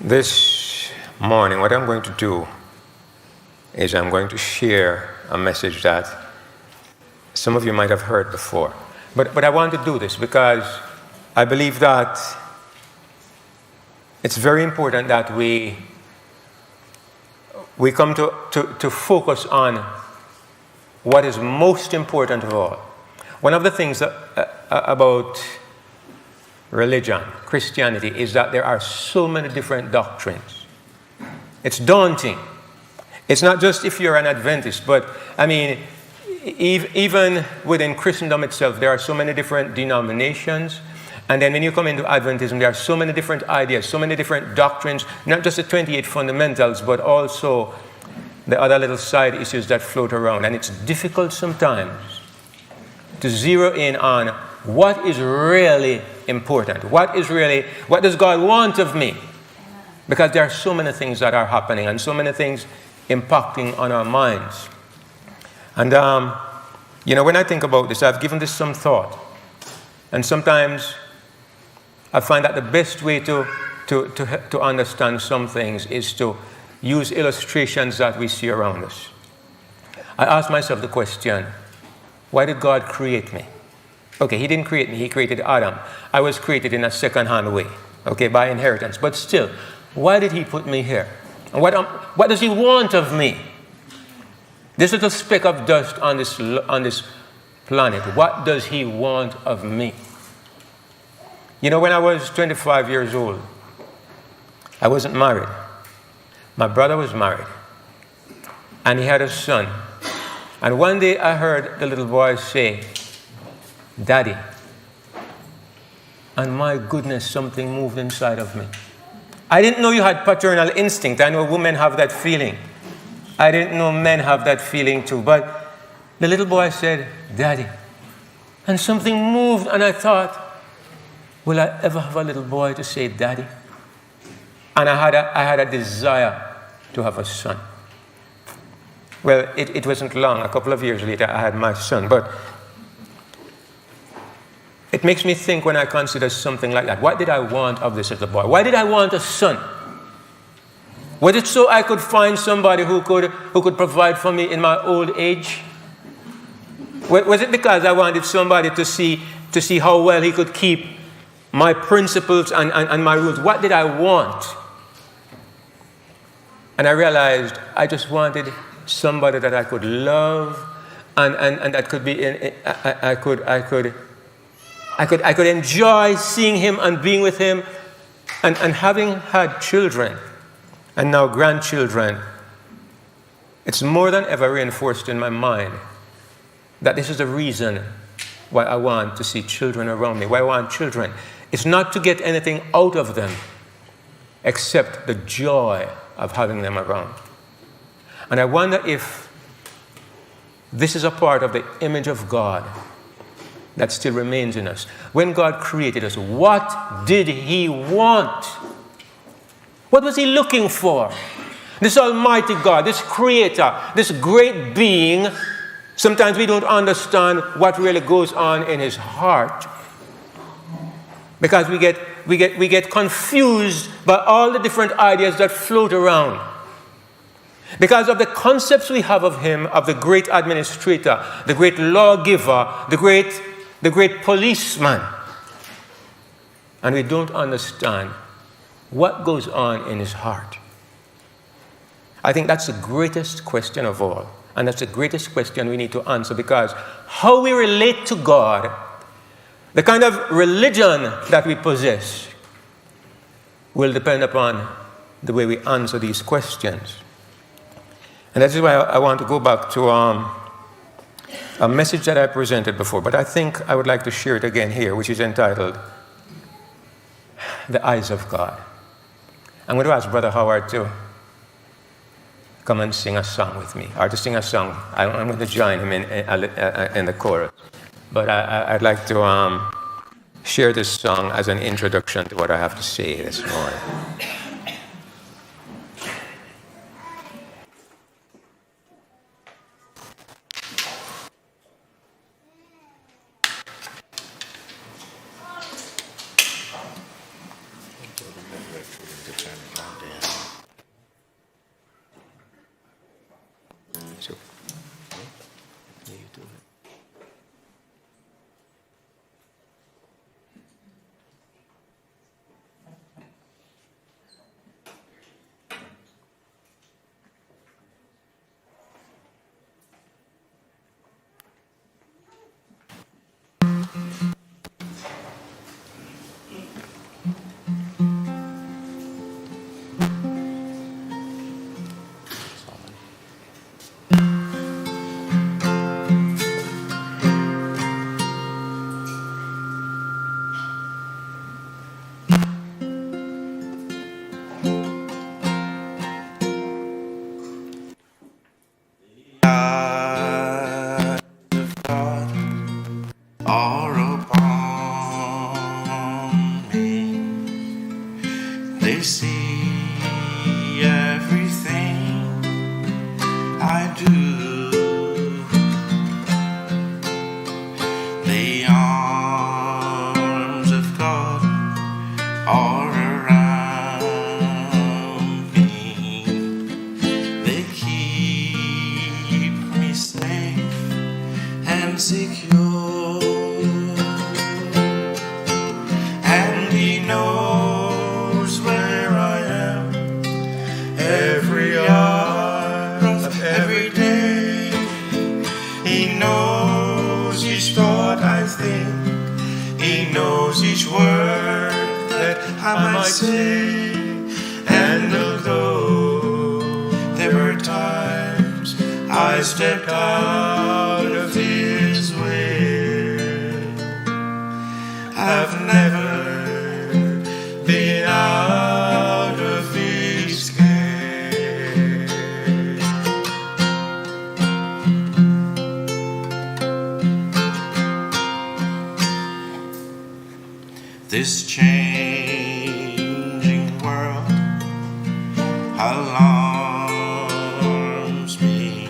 This morning, what I'm going to do is I'm going to share a message that some of you might have heard before. But I want to do this because I believe that it's very important that we come to focus on what is most important of all. One of the things about religion, Christianity, is that there are so many different doctrines. It's daunting. It's not just if you're an Adventist, but I mean, even within Christendom itself, there are so many different denominations. And then when you come into Adventism, there are so many different ideas, so many different doctrines, not just the 28 fundamentals, but also the other little side issues that float around. And it's difficult sometimes to zero in on what is really important. What does God want of me? Because there are so many things that are happening and so many things impacting on our minds. And, when I think about this, I've given this some thought. And sometimes I find that the best way to understand some things is to use illustrations that we see around us. I ask myself the question, why did God create me? Okay, he didn't create me, he created Adam. I was created in a second-hand way, okay, by inheritance. But still, why did he put me here? And what does he want of me? This little speck of dust on this planet, what does he want of me? You know, when I was 25 years old, I wasn't married. My brother was married, and he had a son. And one day I heard the little boy say, "Daddy." And my goodness, something moved inside of me. I didn't know you had paternal instinct. I know women have that feeling. I didn't know men have that feeling too. But the little boy said, "Daddy." And something moved, and I thought, will I ever have a little boy to say daddy? And I had a desire to have a son. Well, it wasn't long. A couple of years later, I had my son. But it makes me think when I consider something like that. What did I want of this little boy? Why did I want a son? Was it so I could find somebody who could provide for me in my old age? Was it because I wanted somebody to see how well he could keep my principles and my rules? What did I want? And I realized I just wanted somebody that I could love and that could be I could enjoy seeing him and being with him, and having had children and now grandchildren, it's more than ever reinforced in my mind that this is the reason why I want to see children around me, why I want children. It's not to get anything out of them except the joy of having them around. And I wonder if this is a part of the image of God that still remains in us. When God created us, what did he want? What was he looking for? This almighty God, this creator, this great being, sometimes we don't understand what really goes on in his heart because we get confused by all the different ideas that float around. Because of the concepts we have of him, of the great administrator, the great lawgiver, the great policeman. And we don't understand what goes on in his heart. I think that's the greatest question of all. And that's the greatest question we need to answer, because how we relate to God, the kind of religion that we possess, will depend upon the way we answer these questions. And that is why I want to go back to a message that I presented before, but I think I would like to share it again here, which is entitled, "The Eyes of God." I'm going to ask Brother Howard to come and sing a song with me, or to sing a song. I'm going to join him in the chorus. But I'd like to share this song as an introduction to what I have to say this morning. So, yeah, you do it. They see everything I do. The arms of God are around me. They keep me safe and secure. And He knows where I am every hour of every day. He knows each thought I think. He knows each word that I might say. And although there were times I stepped out of His way, I've never been out of His care. This changing world alarms me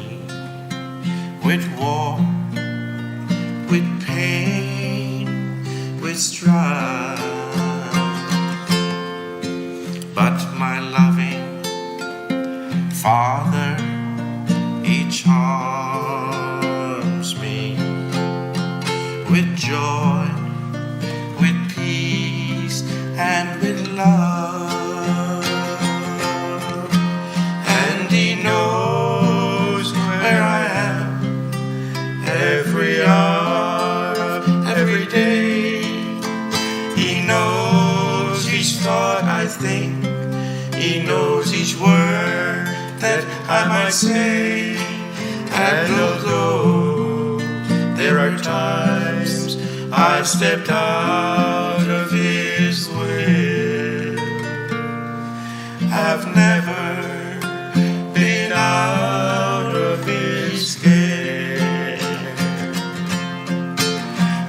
with war, with pain, with strife. But my loving Father, He charms me with joy, with peace, and with love. And He knows where I am every hour of every day. He knows each thought I think. He knows each word that I might say. And although there are times I've stepped out of His way, I've never been out of His care.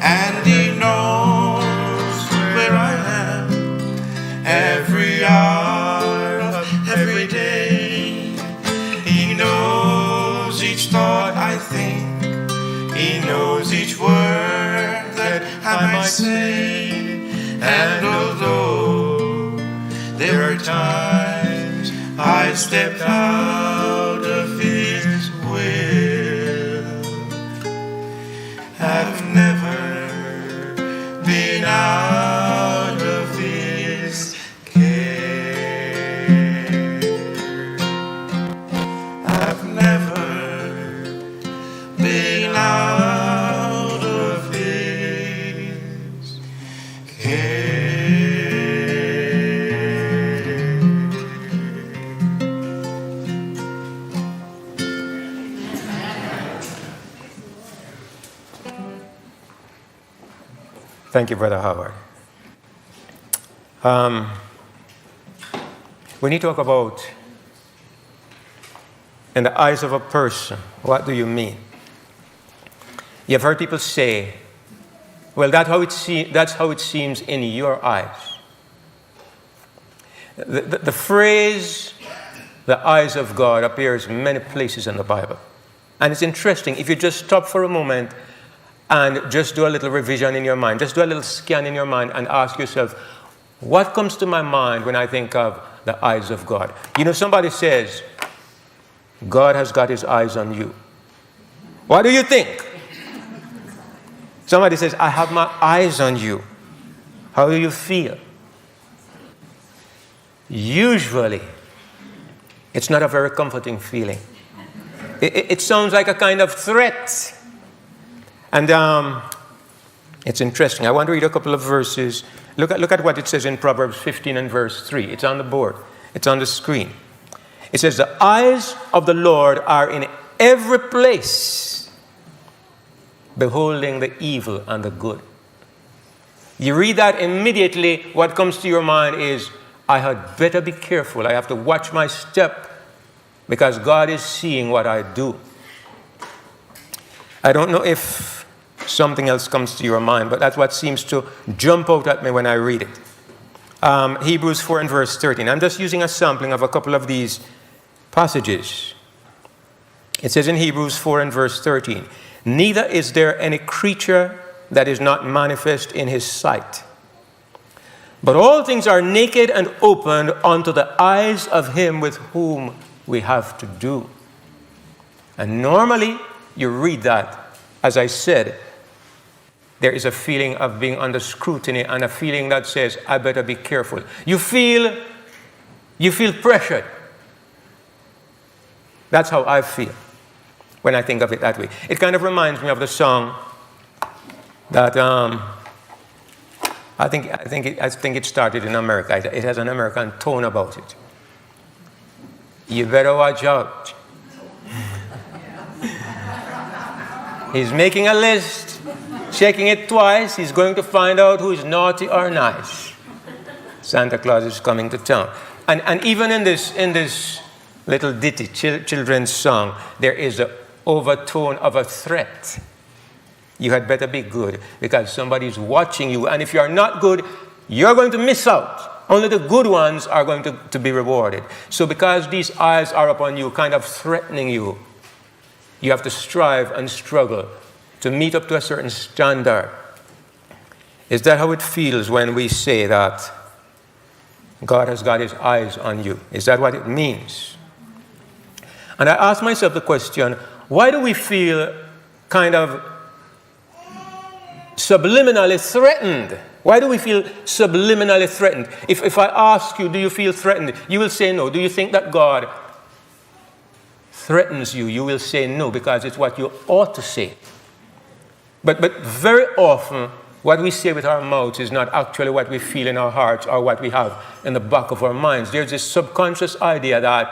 And He knows where I am every hour of every day. He knows each thought I think. He knows each word that I might say. And although there are times I stepped out of His will, I've never been out of His care. I've never been out of His care. Thank you, Brother Howard. When you talk about in the eyes of a person, what do you mean? You've heard people say, well, that's how it seems in your eyes. The phrase, the eyes of God, appears many places in the Bible. And it's interesting, if you just stop for a moment and just do a little revision in your mind, just do a little scan in your mind and ask yourself, what comes to my mind when I think of the eyes of God? You know, somebody says, God has got his eyes on you. What do you think? Somebody says, I have my eyes on you. How do you feel? Usually, it's not a very comforting feeling. It sounds like a kind of threat. And it's interesting. I want to read a couple of verses. Look at what it says in Proverbs 15 and verse 3. It's on the board. It's on the screen. It says, the eyes of the Lord are in every place, beholding the evil and the good. You read that, immediately what comes to your mind is, I had better be careful. I have to watch my step because God is seeing what I do. I don't know if something else comes to your mind, but that's what seems to jump out at me when I read it. Hebrews 4 and verse 13. I'm just using a sampling of a couple of these passages. It says in Hebrews 4 and verse 13, neither is there any creature that is not manifest in his sight, but all things are naked and opened unto the eyes of him with whom we have to do. And normally, you read that, as I said, there is a feeling of being under scrutiny and a feeling that says, I better be careful. You feel pressured. That's how I feel when I think of it that way. It kind of reminds me of the song that I think it started in America. It has an American tone about it. You better watch out. He's making a list, checking it twice. He's going to find out who is naughty or nice. Santa Claus is coming to town. And even in this little ditty, children's song, there is an overtone of a threat. You had better be good because somebody's watching you. And if you're not good, you're going to miss out. Only the good ones are going to be rewarded. So because these eyes are upon you, kind of threatening you, you have to strive and struggle to meet up to a certain standard. Is that how it feels when we say that God has got his eyes on you? Is that what it means? And I ask myself the question, why do we feel kind of subliminally threatened? Why do we feel subliminally threatened? If I ask you, do you feel threatened? You will say no. Do you think that God threatens you? You will say no because it's what you ought to say. But very often, what we say with our mouths is not actually what we feel in our hearts or what we have in the back of our minds. There's this subconscious idea that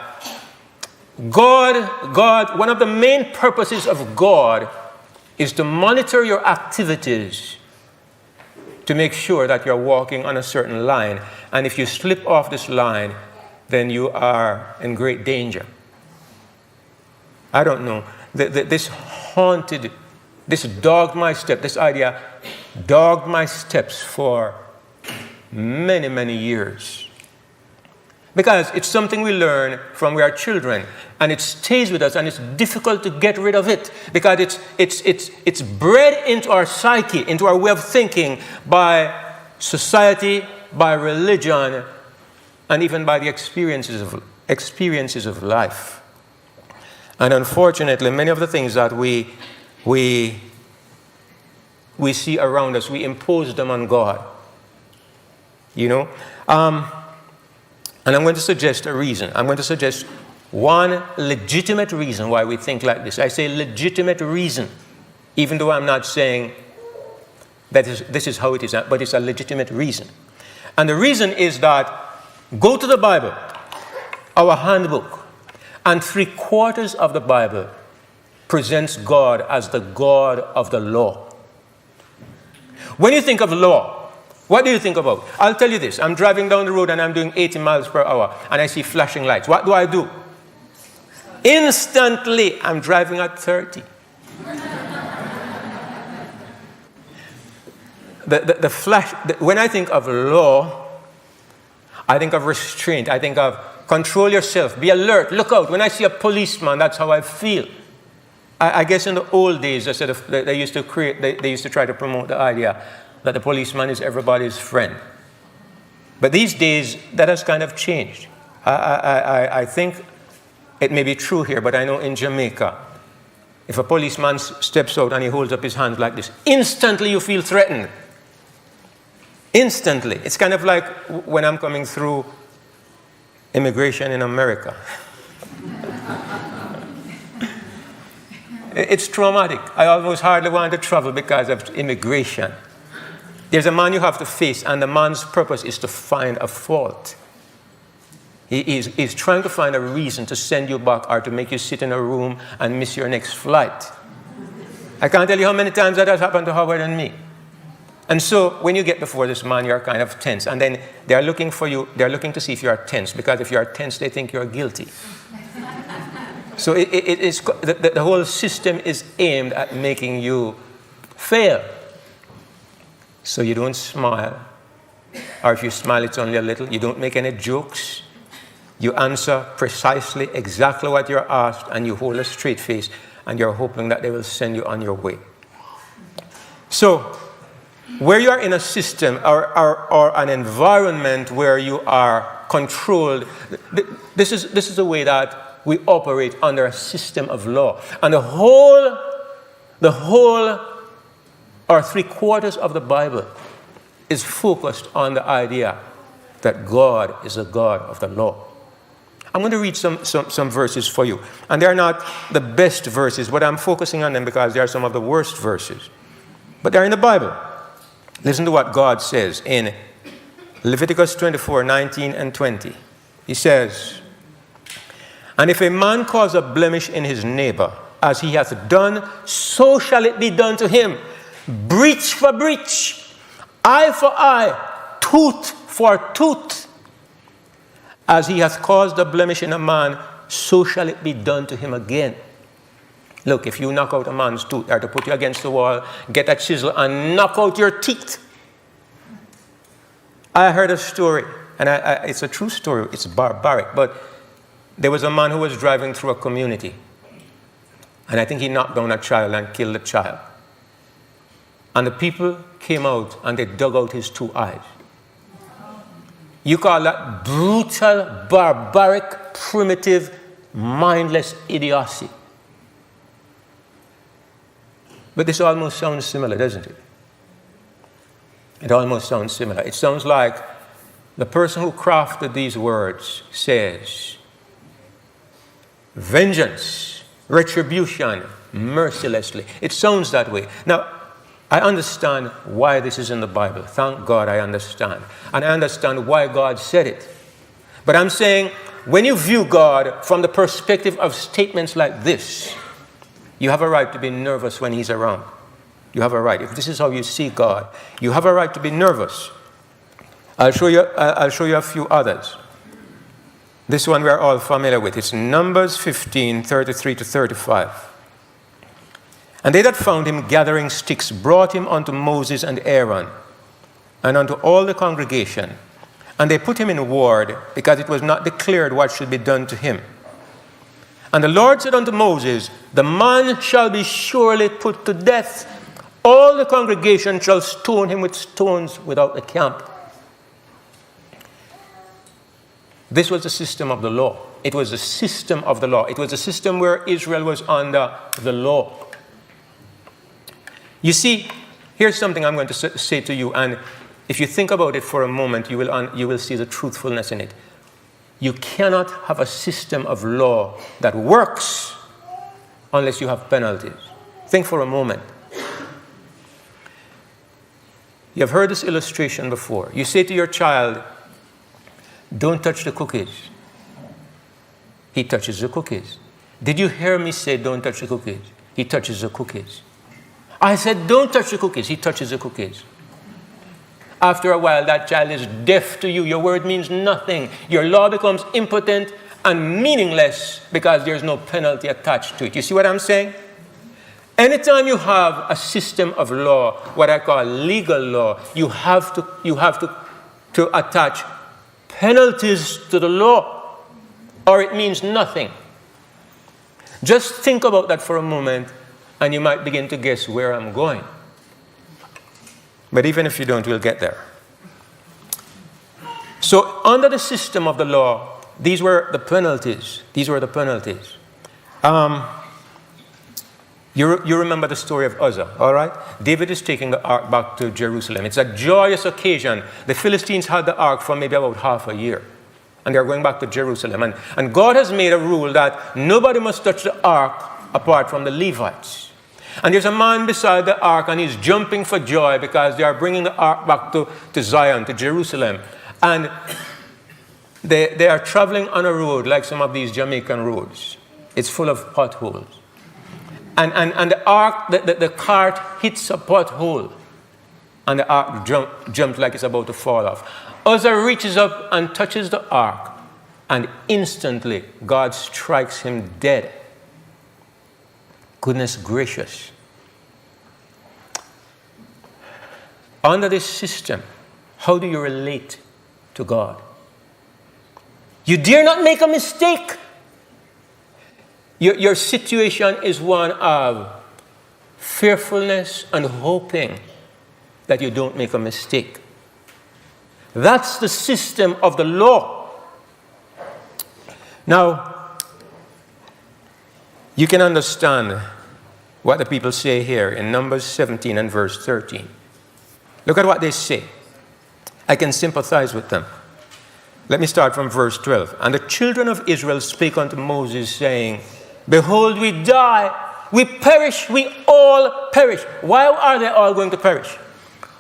God, one of the main purposes of God is to monitor your activities to make sure that you're walking on a certain line. And if you slip off this line, then you are in great danger. I don't know. This dogged my step. This idea dogged my steps for many, many years. Because it's something we learn from we are children, and it stays with us, and it's difficult to get rid of it because it's bred into our psyche, into our way of thinking by society, by religion, and even by the experiences of life. And unfortunately, many of the things that we see around us, we impose them on God. You know? And I'm going to suggest a reason. I'm going to suggest one legitimate reason why we think like this. I say legitimate reason, even though I'm not saying that this is how it is, but it's a legitimate reason. And the reason is that go to the Bible, our handbook, and 3/4 of the Bible presents God as the God of the law. When you think of law, what do you think about? I'll tell you this. I'm driving down the road and I'm doing 80 miles per hour and I see flashing lights. What do? Instantly, I'm driving at 30. When I think of law, I think of restraint. I think of control yourself, be alert, look out. When I see a policeman, that's how I feel. I guess in the old days, they used to try to promote the idea that the policeman is everybody's friend. But these days, that has kind of changed. I think it may be true here, but I know in Jamaica, if a policeman steps out and he holds up his hands like this, instantly you feel threatened. Instantly. It's kind of like when I'm coming through immigration in America. It's traumatic. I almost hardly want to travel because of immigration. There's a man you have to face, and the man's purpose is to find a fault. He's trying to find a reason to send you back or to make you sit in a room and miss your next flight. I can't tell you how many times that has happened to Howard and me. And so when you get before this man, you're kind of tense. And then they're looking for you. They're looking to see if you're tense. Because if you're tense, they think you're guilty. So the whole system is aimed at making you fail. So you don't smile. Or if you smile, it's only a little. You don't make any jokes. You answer precisely exactly what you're asked, and you hold a straight face, and you're hoping that they will send you on your way. So, where you are in a system or an environment where you are controlled, this is the way that we operate under a system of law. And the whole or 3/4 of the Bible is focused on the idea that God is a God of the law. I'm going to read some verses for you. And they're not the best verses, but I'm focusing on them because they are some of the worst verses. But they're in the Bible. Listen to what God says in Leviticus 24:19 and 20. He says, "And if a man cause a blemish in his neighbor, as he hath done, so shall it be done to him. Breach for breach, eye for eye, tooth for tooth. As he hath caused a blemish in a man, so shall it be done to him again." Look, if you knock out a man's tooth, or to put you against the wall, get a chisel and knock out your teeth. I heard a story, and it's a true story. It's barbaric, but there was a man who was driving through a community, and I think he knocked down a child and killed the child. And the people came out and they dug out his 2 eyes. You call that brutal, barbaric, primitive, mindless idiocy. But this almost sounds similar, doesn't it? It almost sounds similar. It sounds like the person who crafted these words says, vengeance, retribution, mercilessly. It sounds that way. Now, I understand why this is in the Bible. Thank God I understand. And I understand why God said it. But I'm saying, when you view God from the perspective of statements like this, you have a right to be nervous when he's around. You have a right. If this is how you see God, you have a right to be nervous. I'll show you a few others. This one we're all familiar with. It's Numbers 15:33-35. "And they that found him gathering sticks brought him unto Moses and Aaron, and unto all the congregation. And they put him in ward, because it was not declared what should be done to him. And the Lord said unto Moses, The man shall be surely put to death. All the congregation shall stone him with stones without the camp." This was the system of the law. It was the system of the law. It was a system where Israel was under the law. You see, here's something I'm going to say to you, and if you think about it for a moment, you will see the truthfulness in it. You cannot have a system of law that works unless you have penalties. Think for a moment. You have heard this illustration before. You say to your child, "Don't touch the cookies." He touches the cookies. Did you hear me say, "Don't touch the cookies"? He touches the cookies. I said, "Don't touch the cookies." He touches the cookies. After a while, that child is deaf to you. Your word means nothing. Your law becomes impotent and meaningless because there's no penalty attached to it. You see what I'm saying? Anytime you have a system of law, what I call legal law, you have to attach penalties to the law, or it means nothing. Just think about that for a moment, and you might begin to guess where I'm going. But even if you don't, we'll get there. So under the system of the law, these were the penalties. These were the penalties. You remember the story of Uzzah, all right? David is taking the ark back to Jerusalem. It's a joyous occasion. The Philistines had the ark for maybe about half a year. And they're going back to Jerusalem. And God has made a rule that nobody must touch the ark apart from the Levites. And there's a man beside the ark, and he's jumping for joy because they are bringing the ark back to Zion, to Jerusalem. And they are traveling on a road like some of these Jamaican roads. It's full of potholes. And the ark, the cart hits a pothole. And the ark jumps like it's about to fall off. Uzzah reaches up and touches the ark. And instantly, God strikes him dead. Goodness gracious. Under this system, how do you relate to God? You dare not make a mistake. Your situation is one of fearfulness and hoping that you don't make a mistake. That's the system of the law. Now, you can understand what the people say here in Numbers 17 and verse 13. Look at what they say. I can sympathize with them. Let me start from verse 12. And the children of Israel spake unto Moses, saying, Behold, we die, we perish, we all perish. Why are they all going to perish?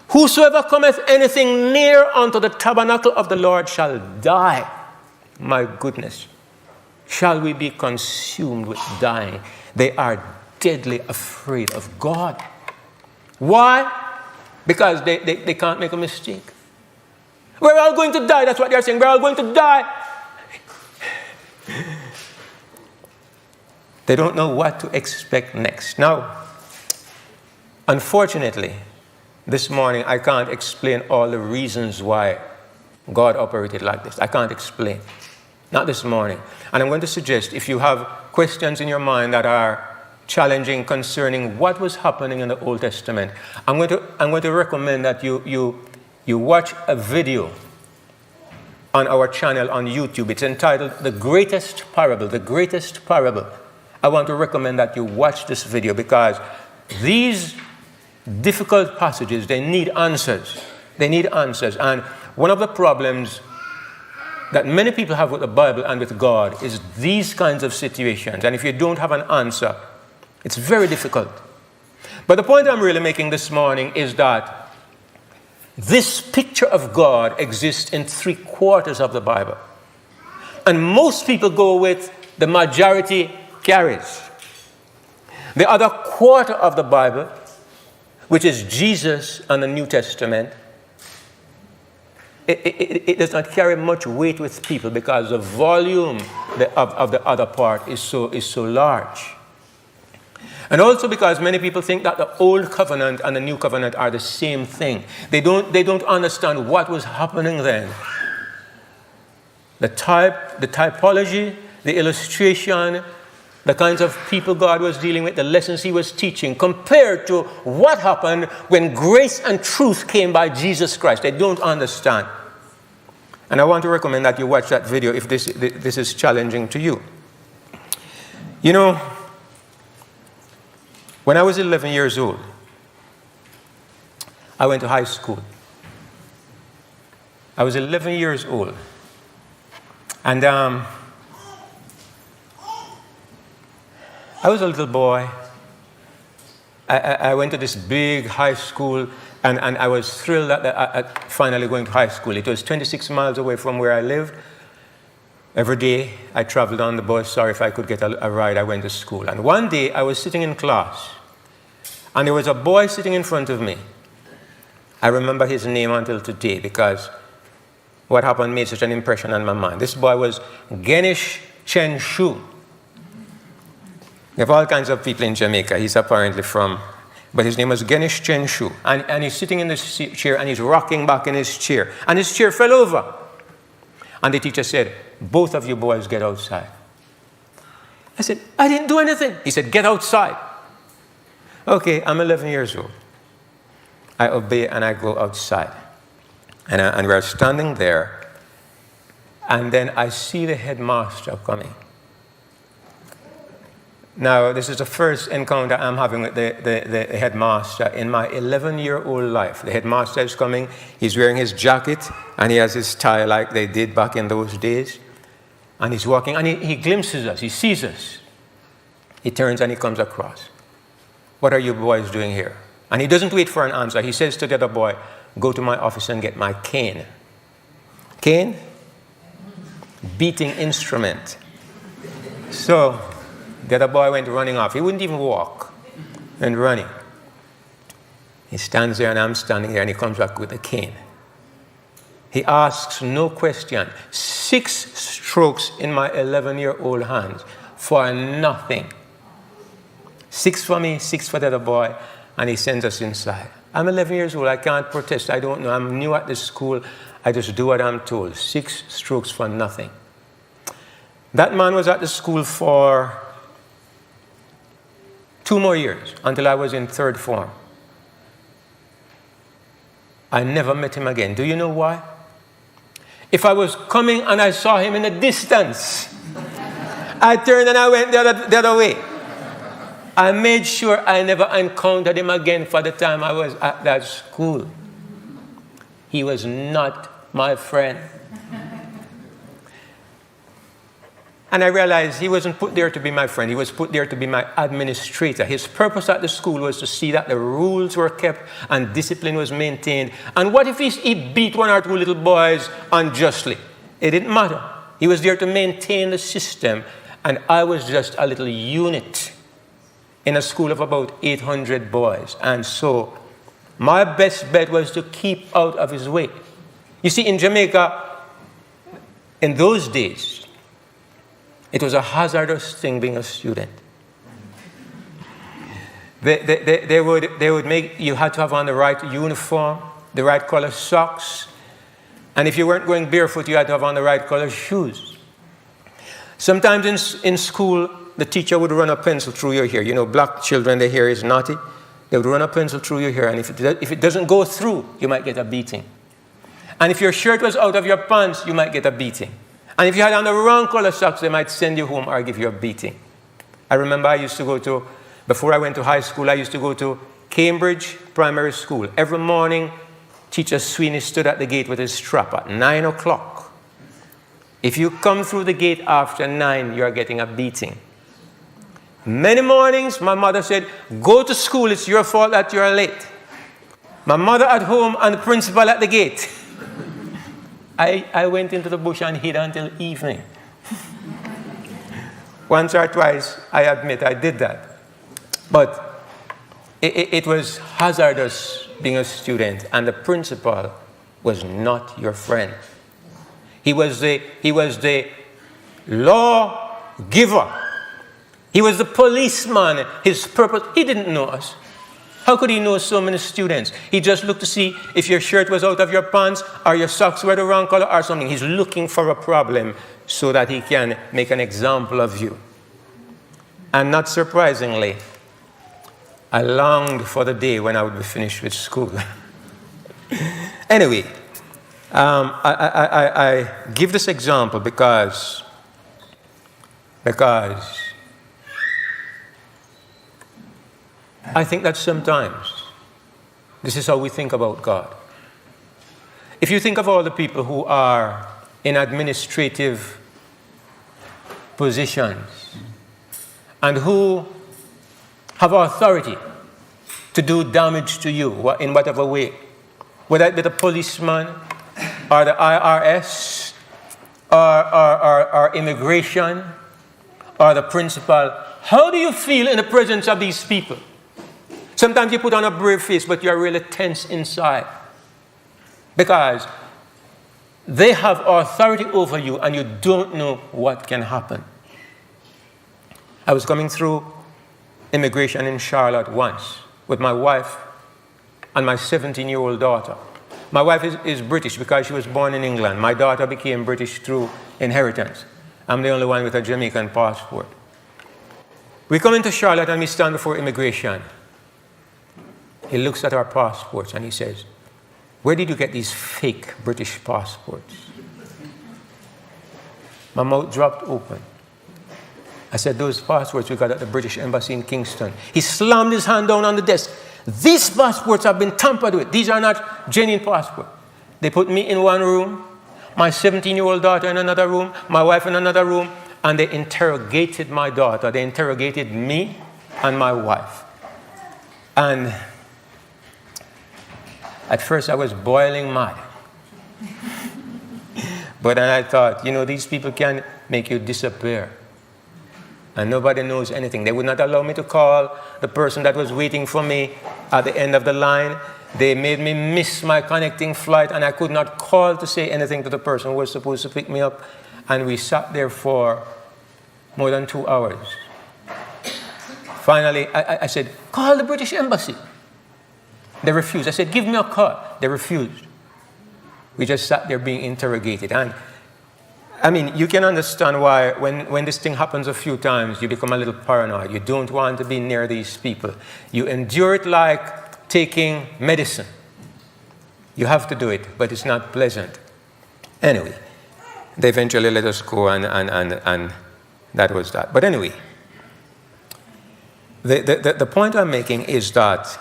Whosoever cometh anything near unto the tabernacle of the Lord shall die. My goodness. Shall we be consumed with dying? They are deadly afraid of God. Why? Because they can't make a mistake. We're all going to die. That's what they're saying. We're all going to die. They don't know what to expect next. Now, unfortunately, this morning I can't explain all the reasons why God operated like this. I can't explain. Not this morning. And I'm going to suggest, if you have questions in your mind that are challenging concerning what was happening in the Old Testament, I'm going to recommend that you watch a video on our channel on YouTube. It's entitled The Greatest Parable. The Greatest Parable. I want to recommend that you watch this video because these difficult passages, they need answers. They need answers. And one of the problems that many people have with the Bible and with God is these kinds of situations. And if you don't have an answer, it's very difficult. But the point I'm really making this morning is that this picture of God exists in 3/4 of the Bible. And most people go with the majority carries. The other 1/4 of the Bible, which is Jesus and the New Testament, it does not carry much weight with people because the volume of the other part is so large. And also because many people think that the Old Covenant and the New Covenant are the same thing. They don't understand what was happening then. The typology, the illustration, the kinds of people God was dealing with, the lessons he was teaching, compared to what happened when grace and truth came by Jesus Christ. They don't understand. And I want to recommend that you watch that video if this is challenging to you. You know, when I was 11 years old, I went to high school. I was 11 years old. And I was a little boy. I went to this big high school, and I was thrilled at finally going to high school. It was 26 miles away from where I lived. Every day I traveled on the bus, or if I could get a ride, I went to school. And one day I was sitting in class, and there was a boy sitting in front of me. I remember his name until today because what happened made such an impression on my mind. This boy was Genish Chen Shu. We have all kinds of people in Jamaica. He's apparently from, but his name was Genish Chen Shu. And he's sitting in this chair and he's rocking back in his chair. And his chair fell over. And the teacher said, "Both of you boys get outside." I said, "I didn't do anything." He said, "Get outside." Okay, I'm 11 years old. I obey and I go outside. And we're standing there. And then I see the headmaster coming. Now, this is the first encounter I'm having with the headmaster in my 11-year-old life. The headmaster is coming. He's wearing his jacket, and he has his tie like they did back in those days. And he's walking, and he glimpses us. He sees us. He turns and he comes across. What are you boys doing here? And he doesn't wait for an answer. He says to the other boy, go to my office and get my cane. Cane? Beating instrument. So the other boy went running off. He wouldn't even walk. And running. He stands there and I'm standing there and he comes back with a cane. He asks no question. 6 strokes in my 11-year-old hands for nothing. 6 for me, 6 for the other boy, and he sends us inside. I'm 11 years old. I can't protest. I don't know. I'm new at this school. I just do what I'm told. 6 strokes for nothing. That man was at the school for 2 more years until I was in 3rd form. I never met him again. Do you know why? If I was coming and I saw him in the distance, I turned and I went the other way. I made sure I never encountered him again for the time I was at that school. He was not my friend. And I realized he wasn't put there to be my friend. He was put there to be my administrator. His purpose at the school was to see that the rules were kept and discipline was maintained. And what if he beat 1 or 2 little boys unjustly? It didn't matter. He was there to maintain the system. And I was just a little unit in a school of about 800 boys. And so my best bet was to keep out of his way. You see, in Jamaica, in those days, it was a hazardous thing being a student. They would make, you had to have on the right uniform, the right color socks. And if you weren't going barefoot, you had to have on the right color shoes. Sometimes in school, the teacher would run a pencil through your hair. You know, black children, their hair is naughty. They would run a pencil through your hair, and if it doesn't go through, you might get a beating. And if your shirt was out of your pants, you might get a beating. And if you had on the wrong color socks, they might send you home or give you a beating. I remember I used to go to, before I went to high school, I used to go to Cambridge Primary School. Every morning, Teacher Sweeney stood at the gate with his strap at 9 o'clock. If you come through the gate after 9, you are getting a beating. Many mornings, my mother said, go to school, it's your fault that you are late. My mother at home and the principal at the gate. I went into the bush and hid until evening. Once or twice, I admit I did that. But it was hazardous being a student, and the principal was not your friend. He was the law giver. He was the policeman. His purpose, he didn't know us. How could he know so many students? He just looked to see if your shirt was out of your pants or your socks were the wrong color or something. He's looking for a problem so that he can make an example of you. And not surprisingly, I longed for the day when I would be finished with school. Anyway, I give this example because I think that sometimes this is how we think about God. If you think of all the people who are in administrative positions and who have authority to do damage to you in whatever way, whether it be the policeman or the IRS or immigration or the principal, how do you feel in the presence of these people? Sometimes you put on a brave face, but you're really tense inside. Because they have authority over you and you don't know what can happen. I was coming through immigration in Charlotte once with my wife and my 17-year-old daughter. My wife is British because she was born in England. My daughter became British through inheritance. I'm the only one with a Jamaican passport. We come into Charlotte and we stand before immigration. He looks at our passports and he says, where did you get these fake British passports? My mouth dropped open. I said, those passports we got at the British Embassy in Kingston. He slammed his hand down on the desk. These passports have been tampered with. These are not genuine passports. They put me in one room, my 17-year-old daughter in another room, my wife in another room, and they interrogated my daughter. They interrogated me and my wife. And at first I was boiling mad. But then I thought, these people can make you disappear. And nobody knows anything. They would not allow me to call the person that was waiting for me at the end of the line. They made me miss my connecting flight, and I could not call to say anything to the person who was supposed to pick me up. And we sat there for more than 2 hours. Finally, I said, call the British Embassy. They refused. I said, give me a call. They refused. We just sat there being interrogated. And I mean, you can understand why when this thing happens a few times, you become a little paranoid. You don't want to be near these people. You endure it like taking medicine. You have to do it, but it's not pleasant. Anyway, they eventually let us go, and that was that. But anyway, the point I'm making is that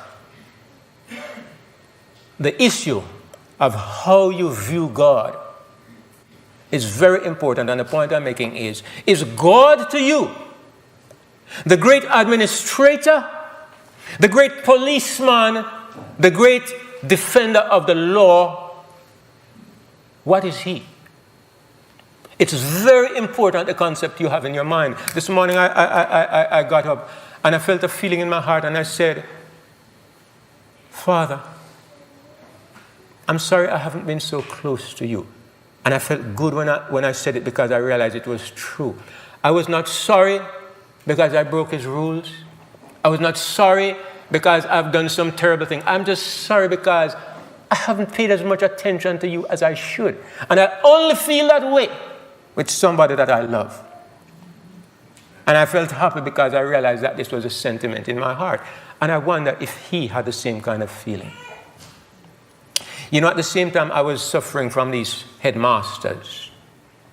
the issue of how you view God is very important, and the point I'm making is God to you the great administrator, the great policeman, the great defender of the law? What is he? It's very important, the concept you have in your mind. This morning I got up and I felt a feeling in my heart, and I said, Father, I'm sorry I haven't been so close to you. And I felt good when I said it, because I realized it was true. I was not sorry because I broke his rules. I was not sorry because I've done some terrible thing. I'm just sorry because I haven't paid as much attention to you as I should. And I only feel that way with somebody that I love. And I felt happy because I realized that this was a sentiment in my heart. And I wonder if he had the same kind of feeling. At the same time, I was suffering from these headmasters.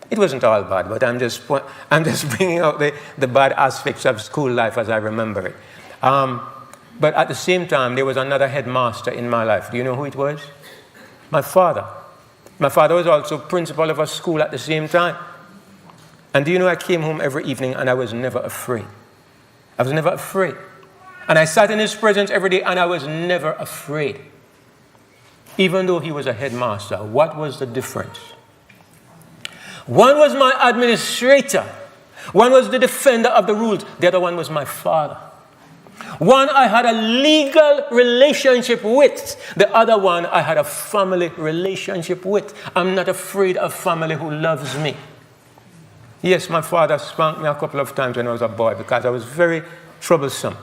It wasn't all bad, but I'm just bringing out the bad aspects of school life as I remember it. But at the same time, there was another headmaster in my life. Do you know who it was? My father. My father was also principal of a school at the same time. And do you know, I came home every evening and I was never afraid. I was never afraid. And I sat in his presence every day and I was never afraid. Even though he was a headmaster, what was the difference? One was my administrator. One was the defender of the rules. The other one was my father. One I had a legal relationship with. The other one I had a family relationship with. I'm not afraid of family who loves me. Yes, my father spanked me a couple of times when I was a boy because I was very troublesome.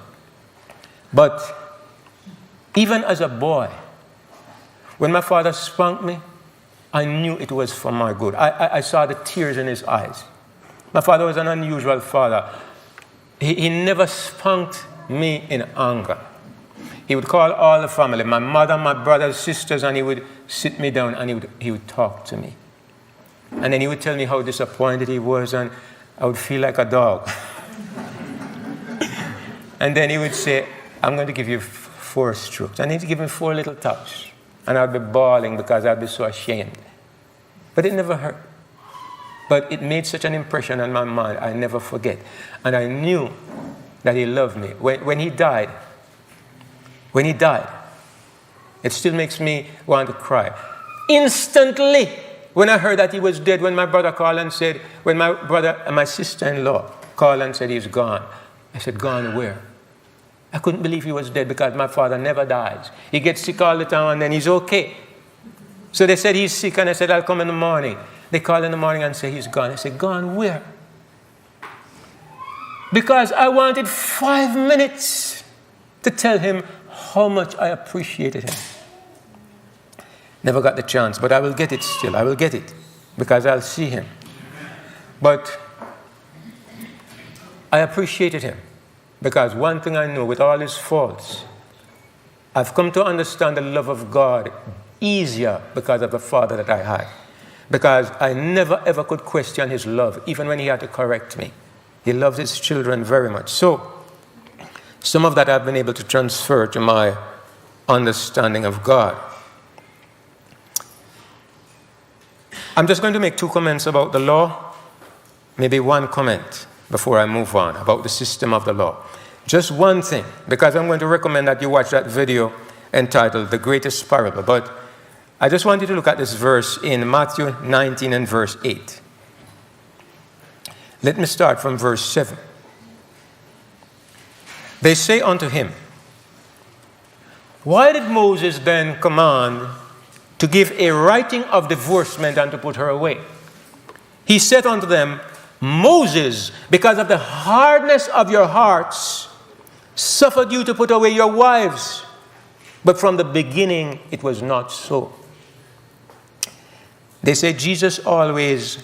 But even as a boy, when my father spanked me, I knew it was for my good. I saw the tears in his eyes. My father was an unusual father. He never spanked me in anger. He would call all the family, my mother, my brothers, sisters, and he would sit me down and he would talk to me. And then he would tell me how disappointed he was, and I would feel like a dog. And then he would say, I'm going to give you 4 strokes. And he'd give me 4 little taps. And I'd be bawling because I'd be so ashamed. But it never hurt. But it made such an impression on my mind, I never forget. And I knew that he loved me. When he died, it still makes me want to cry. Instantly, when I heard that he was dead, when my brother called and said, when my brother and my sister-in-law called and said he's gone, I said, gone where? I couldn't believe he was dead because my father never dies. He gets sick all the time and then he's okay. So they said he's sick, and I said, I'll come in the morning. They called in the morning and say he's gone. I said, gone where? Because I wanted 5 minutes to tell him how much I appreciated him. Never got the chance, but I will get it still. I will get it because I'll see him. But I appreciated him because one thing I know, with all his faults, I've come to understand the love of God easier because of the father that I had. because I never ever could question his love, even when he had to correct me. He loves his children very much. So, some of that I've been able to transfer to my understanding of God. I'm just going to make 2 comments about the law, maybe 1 comment before I move on about the system of the law. Just 1 thing, because I'm going to recommend that you watch that video entitled The Greatest Parable. But I just want you to look at this verse in Matthew 19 and verse 8. Let me start from verse 7. They say unto him, why did Moses then command to give a writing of divorcement and to put her away? He said unto them, Moses, because of the hardness of your hearts, suffered you to put away your wives. But from the beginning it was not so. They say Jesus always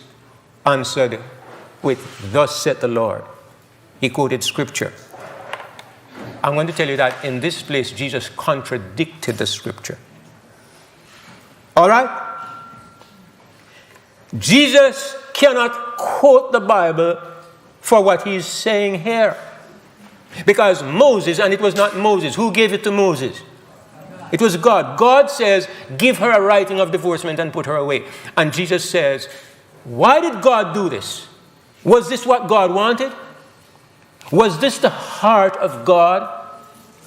answered with, thus said the Lord. He quoted scripture. I'm going to tell you that in this place, Jesus contradicted the scripture. All right? Jesus cannot quote the Bible for what he's saying here. Because Moses, and it was not Moses. Who gave it to Moses? It was God. God says, give her a writing of divorcement and put her away. And Jesus says, why did God do this? Was this what God wanted? Was this the heart of God?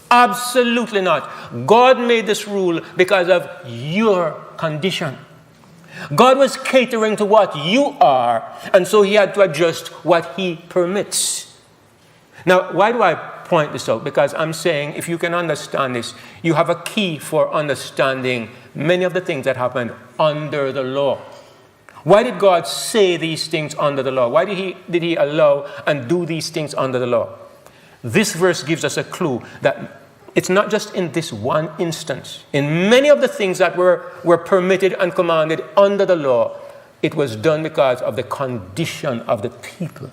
Absolutely not. God made this rule because of your condition. God was catering to what you are, and so he had to adjust what he permits. Now, why do I point this out? Because I'm saying if you can understand this, you have a key for understanding many of the things that happened under the law. Why did God say these things under the law? Why did he allow and do these things under the law? This verse gives us a clue that it's not just in this one instance. In many of the things that were permitted and commanded under the law, it was done because of the condition of the people.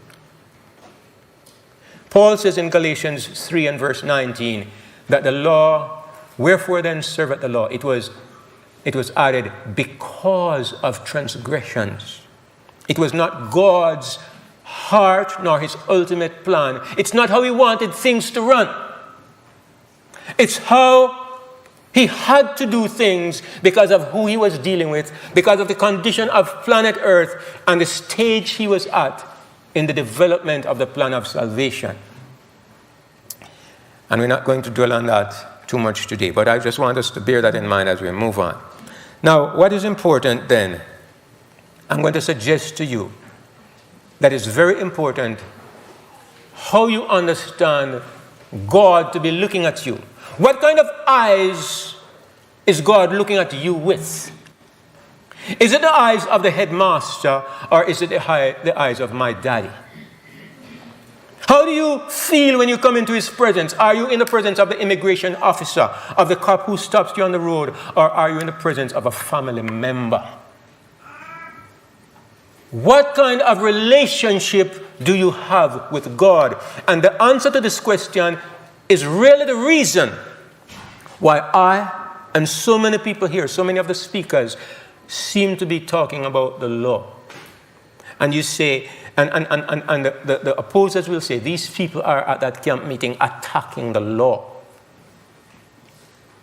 Paul says in Galatians 3 and verse 19 that the law, wherefore then serveth the law? It was added because of transgressions. It was not God's heart nor his ultimate plan. It's not how he wanted things to run. It's how he had to do things because of who he was dealing with, because of the condition of planet Earth and the stage he was at in the development of the plan of salvation. And we're not going to dwell on that too much today, but I just want us to bear that in mind as we move on. Now, what is important then? I'm going to suggest to you that it's very important how you understand God to be looking at you. What kind of eyes is God looking at you with? Is it the eyes of the headmaster, or is it the eyes of my daddy? How do you feel when you come into his presence? Are you in the presence of the immigration officer, of the cop who stops you on the road, or are you in the presence of a family member? What kind of relationship do you have with God? And the answer to this question is really the reason why I and so many people here, so many of the speakers, seem to be talking about the law. And you say, and the opposers will say, these people are at that camp meeting attacking the law.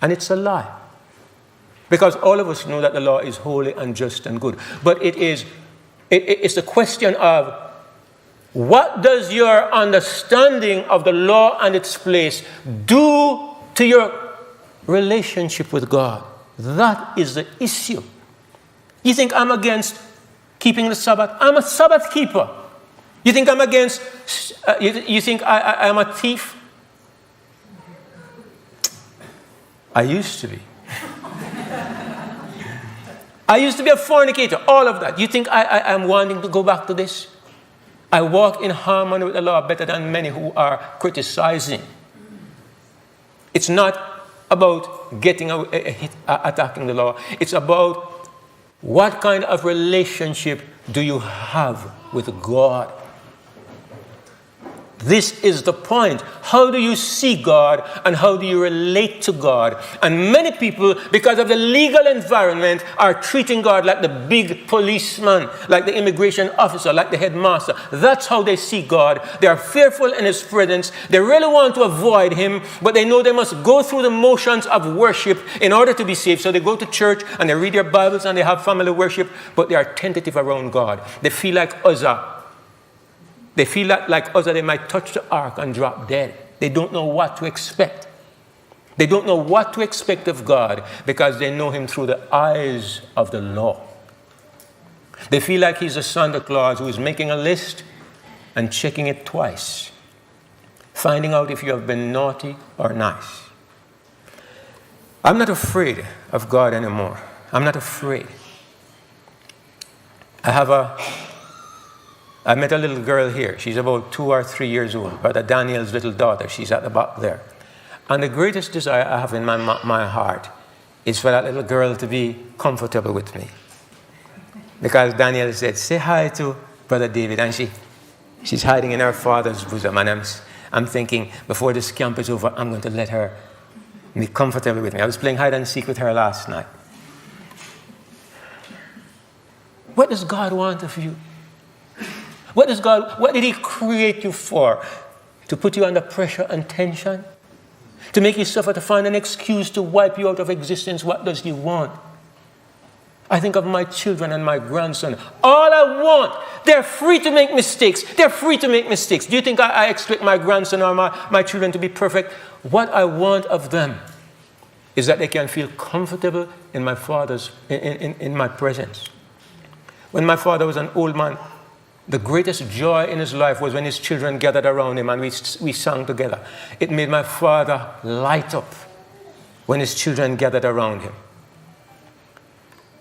And it's a lie. Because all of us know that the law is holy and just and good. But it's the question of, what does your understanding of the law and its place do to your relationship with God? That is the issue. You think I'm against keeping the Sabbath? I'm a Sabbath keeper. You think I'm against, you think I am a thief? I used to be. I used to be a fornicator, all of that. You think I am wanting to go back to this? I walk in harmony with the law better than many who are criticizing. It's not about getting attacking the law. It's about what kind of relationship do you have with God? This is the point. How do you see God and how do you relate to God? And many people, because of the legal environment, are treating God like the big policeman, like the immigration officer, like the headmaster. That's how they see God. They are fearful in his presence. They really want to avoid him, but they know they must go through the motions of worship in order to be saved. So they go to church and they read their Bibles and they have family worship, but they are tentative around God. They feel like Uzzah. They feel like Uzzah, they might touch the ark and drop dead. They don't know what to expect. They don't know what to expect of God because they know him through the eyes of the law. They feel like he's a Santa Claus who is making a list and checking it twice, finding out if you have been naughty or nice. I'm not afraid of God anymore. I'm not afraid. I met a little girl here. She's about 2 or 3 years old. Brother Daniel's little daughter. She's at the back there. And the greatest desire I have in my heart is for that little girl to be comfortable with me. Because Daniel said, say hi to Brother David. And she's hiding in her father's bosom. And I'm thinking, before this camp is over, I'm going to let her be comfortable with me. I was playing hide and seek with her last night. What does God want of you? What did he create you for? To put you under pressure and tension? To make you suffer, to find an excuse to wipe you out of existence? What does he want? I think of my children and my grandson. All I want, they're free to make mistakes. They're free to make mistakes. Do you think I expect my grandson or my children to be perfect? What I want of them is that they can feel comfortable in my in my presence. When my father was an old man, the greatest joy in his life was when his children gathered around him and we sang together. It made my father light up when his children gathered around him.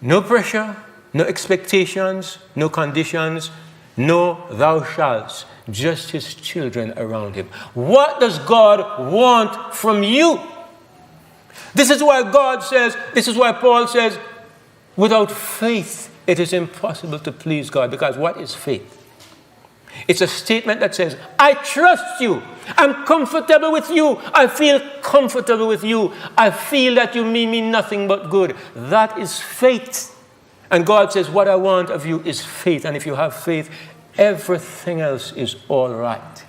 No pressure, no expectations, no conditions, no thou shalt, just his children around him. What does God want from you? This is why Paul says, without faith, it is impossible to please God. Because what is faith? It's a statement that says, I trust you. I'm comfortable with you. I feel comfortable with you. I feel that you mean me nothing but good. That is faith. And God says, what I want of you is faith. And if you have faith, everything else is all right.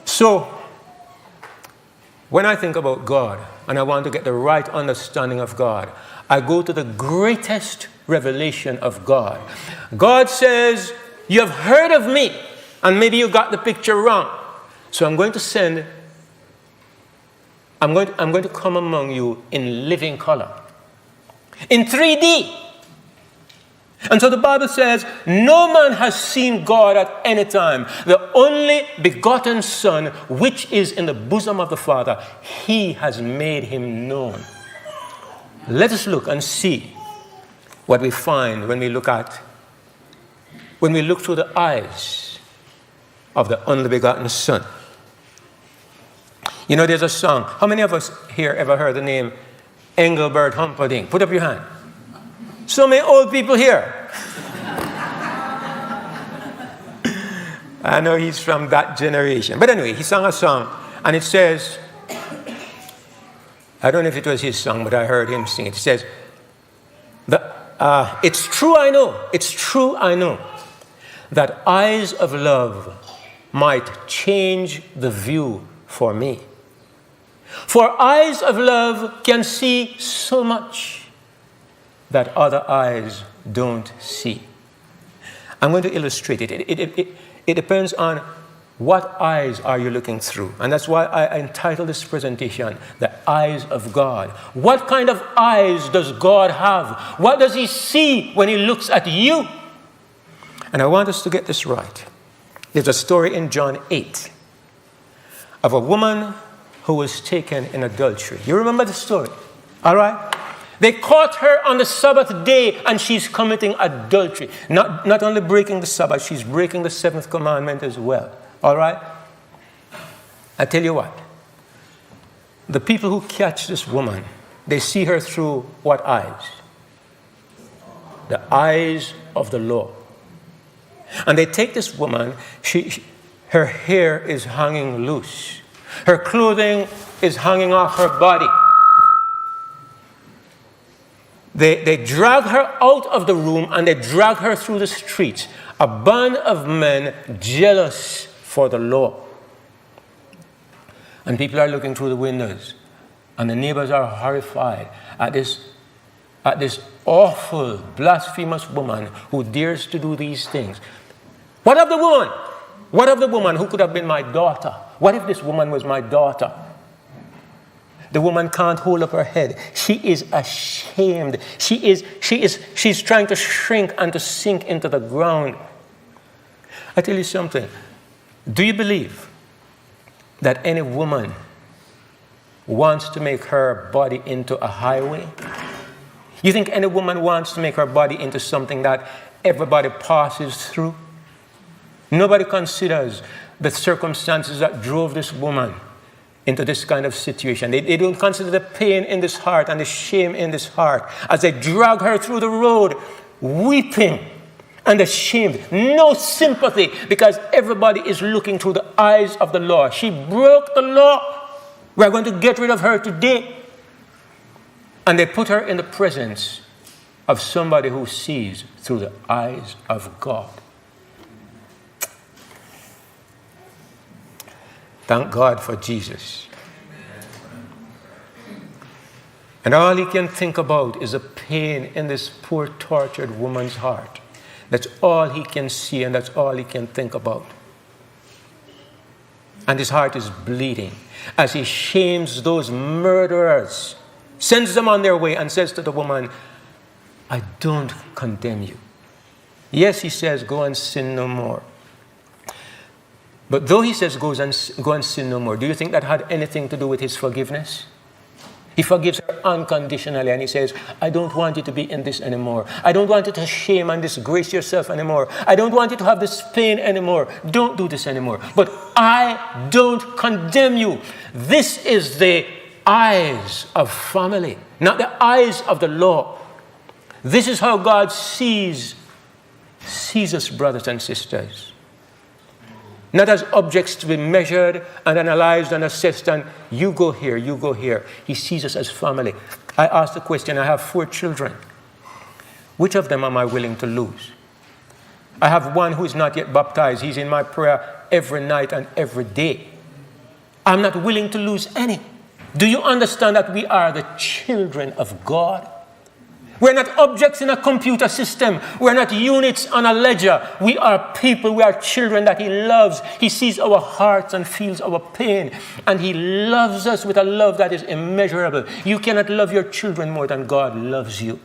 So, when I think about God and I want to get the right understanding of God, I go to the greatest revelation of God. God says, you have heard of me, and maybe you got the picture wrong. So I'm going to come among you in living color, in 3D. And so the Bible says, no man has seen God at any time. The only begotten Son, which is in the bosom of the Father, he has made him known. Let us look and see what we find when we look through the eyes of the only begotten Son. You know, there's a song. How many of us here ever heard the name Engelbert Humperdinck? Put up your hand. So many old people here. I know he's from that generation. But anyway, he sang a song, and it says, I don't know if it was his song, but I heard him sing it. It says, it's true I know, that eyes of love might change the view for me. For eyes of love can see so much that other eyes don't see. I'm going to illustrate it. It depends on what eyes are you looking through. And that's why I entitled this presentation, The Eyes of God. What kind of eyes does God have? What does he see when he looks at you? And I want us to get this right. There's a story in John 8 of a woman who was taken in adultery. You remember the story? All right? They caught her on the Sabbath day and she's committing adultery. Not only breaking the Sabbath, she's breaking the seventh commandment as well. All right? I tell you what. The people who catch this woman, they see her through what eyes? The eyes of the law. And they take this woman, her hair is hanging loose. Her clothing is hanging off her body. They drag her out of the room and they drag her through the streets. A band of men jealous for the law. And people are looking through the windows. And the neighbors are horrified at this awful, blasphemous woman who dares to do these things. What of the woman? What of the woman who could have been my daughter? What if this woman was my daughter? The woman can't hold up her head. She is ashamed. She's trying to shrink and to sink into the ground. I tell you something. Do you believe that any woman wants to make her body into a highway? You think any woman wants to make her body into something that everybody passes through? Nobody considers the circumstances that drove this woman into this kind of situation. They don't consider the pain in this heart and the shame in this heart as they drag her through the road, weeping and ashamed. No sympathy, because everybody is looking through the eyes of the law. She broke the law. We're going to get rid of her today. And they put her in the presence of somebody who sees through the eyes of God. Thank God for Jesus. And all he can think about is the pain in this poor tortured woman's heart. That's all he can see and that's all he can think about. And his heart is bleeding as he shames those murderers, sends them on their way and says to the woman, I don't condemn you. Yes, he says, go and sin no more. But though he says, go and sin no more, do you think that had anything to do with his forgiveness? He forgives her unconditionally and he says, I don't want you to be in this anymore. I don't want you to shame and disgrace yourself anymore. I don't want you to have this pain anymore. Don't do this anymore. But I don't condemn you. This is the eyes of family, not the eyes of the law. This is how God sees us, brothers and sisters. Not as objects to be measured and analyzed and assessed and you go here, you go here. He sees us as family. I asked the question, I have 4 children. Which of them am I willing to lose? I have one who is not yet baptized. He's in my prayer every night and every day. I'm not willing to lose any. Do you understand that we are the children of God? We're not objects in a computer system. We're not units on a ledger. We are people. We are children that he loves. He sees our hearts and feels our pain. And he loves us with a love that is immeasurable. You cannot love your children more than God loves you.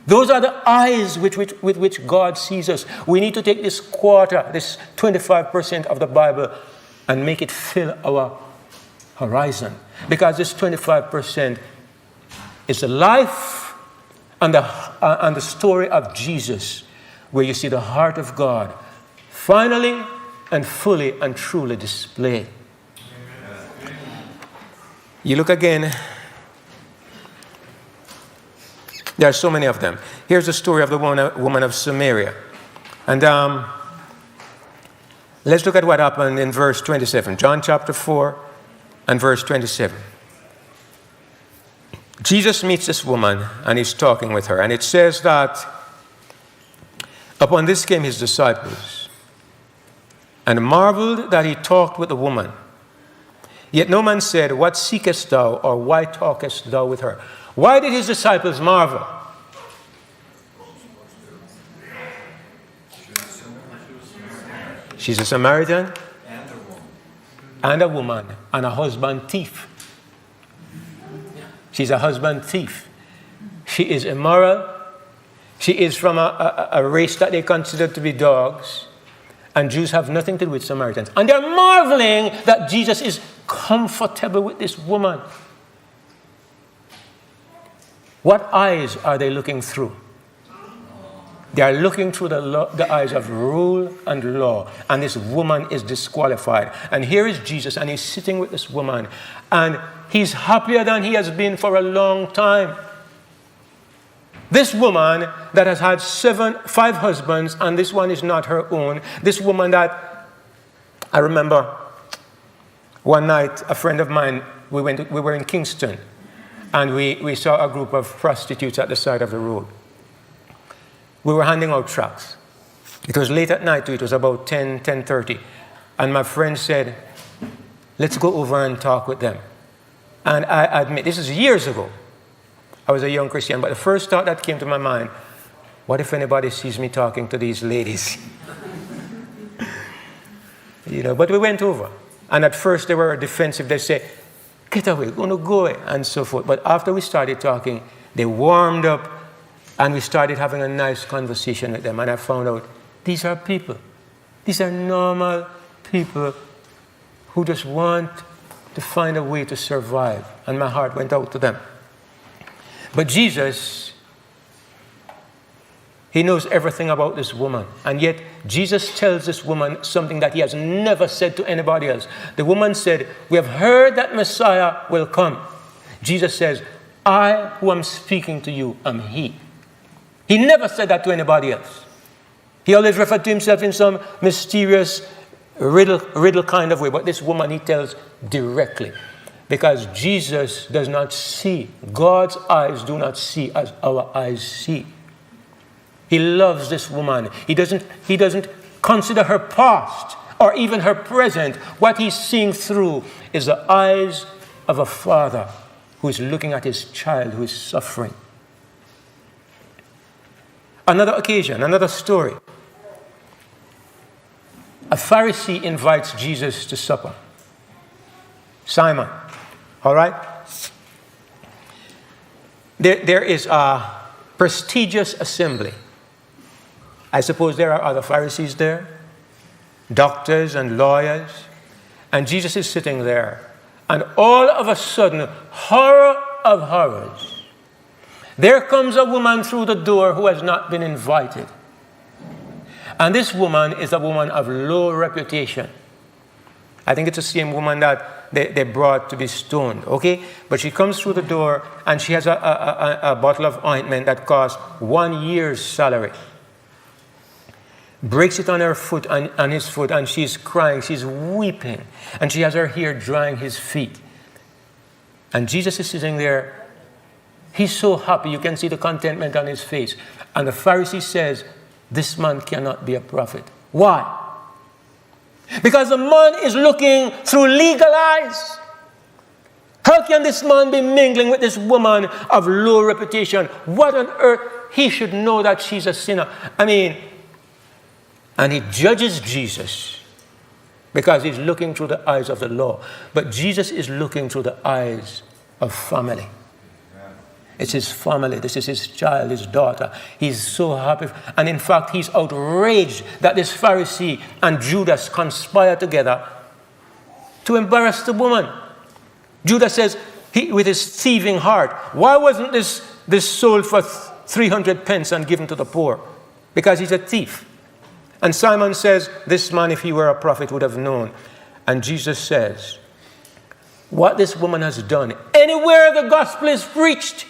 Those are the eyes with which God sees us. We need to take this quarter, this 25% of the Bible, and make it fill our horizon. Because this 25% is the life and the story of Jesus, where you see the heart of God finally and fully and truly displayed. You look again. There are so many of them. Here's the story of the woman of Samaria. And let's look at what happened in verse 27. John chapter 4 and verse 27. Jesus meets this woman and he's talking with her. And it says that upon this came his disciples and marveled that he talked with the woman. Yet no man said, what seekest thou, or why talkest thou with her? Why did his disciples marvel? She's a Samaritan and a woman and a husband thief. She's a husband thief. She is immoral. She is from a race that they consider to be dogs. And Jews have nothing to do with Samaritans. And they're marveling that Jesus is comfortable with this woman. What eyes are they looking through? They are looking through the eyes of rule and law. And this woman is disqualified. And here is Jesus, and he's sitting with this woman. And he's happier than he has been for a long time. This woman that has had 5 husbands, and this one is not her own. This woman that, I remember one night, a friend of mine, we were in Kingston, and we saw a group of prostitutes at the side of the road. We were handing out tracts. It was late at night too. It was about 10:30. And my friend said, let's go over and talk with them. And I admit, this is years ago. I was a young Christian, but the first thought that came to my mind, what if anybody sees me talking to these ladies? But we went over. And at first they were defensive. They said, get away, gonna go away, and so forth. But after we started talking, they warmed up, and we started having a nice conversation with them. And I found out, these are people. These are normal people who just want to find a way to survive. And my heart went out to them. But Jesus, he knows everything about this woman. And yet, Jesus tells this woman something that he has never said to anybody else. The woman said, we have heard that Messiah will come. Jesus says, I who am speaking to you am he. He never said that to anybody else. He always referred to himself in some mysterious riddle kind of way. But this woman he tells directly. Because Jesus does not see. God's eyes do not see as our eyes see. He loves this woman. He doesn't consider her past or even her present. What he's seeing through is the eyes of a father who is looking at his child who is suffering. Another occasion, another story. A Pharisee invites Jesus to supper. Simon. All right? There is a prestigious assembly. I suppose there are other Pharisees there, doctors and lawyers, and Jesus is sitting there. And all of a sudden, horror of horrors, there comes a woman through the door who has not been invited. And this woman is a woman of low reputation. I think it's the same woman that they brought to be stoned, okay? But she comes through the door and she has a bottle of ointment that costs 1 year's salary. Breaks it on her foot, on his foot, and she's crying, she's weeping. And she has her hair drying his feet. And Jesus is sitting there. He's so happy, you can see the contentment on his face. And the Pharisee says, this man cannot be a prophet. Why? Because the man is looking through legal eyes. How can this man be mingling with this woman of low reputation? What on earth? He should know that she's a sinner. And he judges Jesus because he's looking through the eyes of the law. But Jesus is looking through the eyes of family. It's his family. This is his child, his daughter. He's so happy. And in fact, he's outraged that this Pharisee and Judas conspire together to embarrass the woman. Judas says, with his thieving heart, why wasn't this sold for 300 pence and given to the poor? Because he's a thief. And Simon says, this man, if he were a prophet, would have known. And Jesus says, what this woman has done, anywhere the gospel is preached,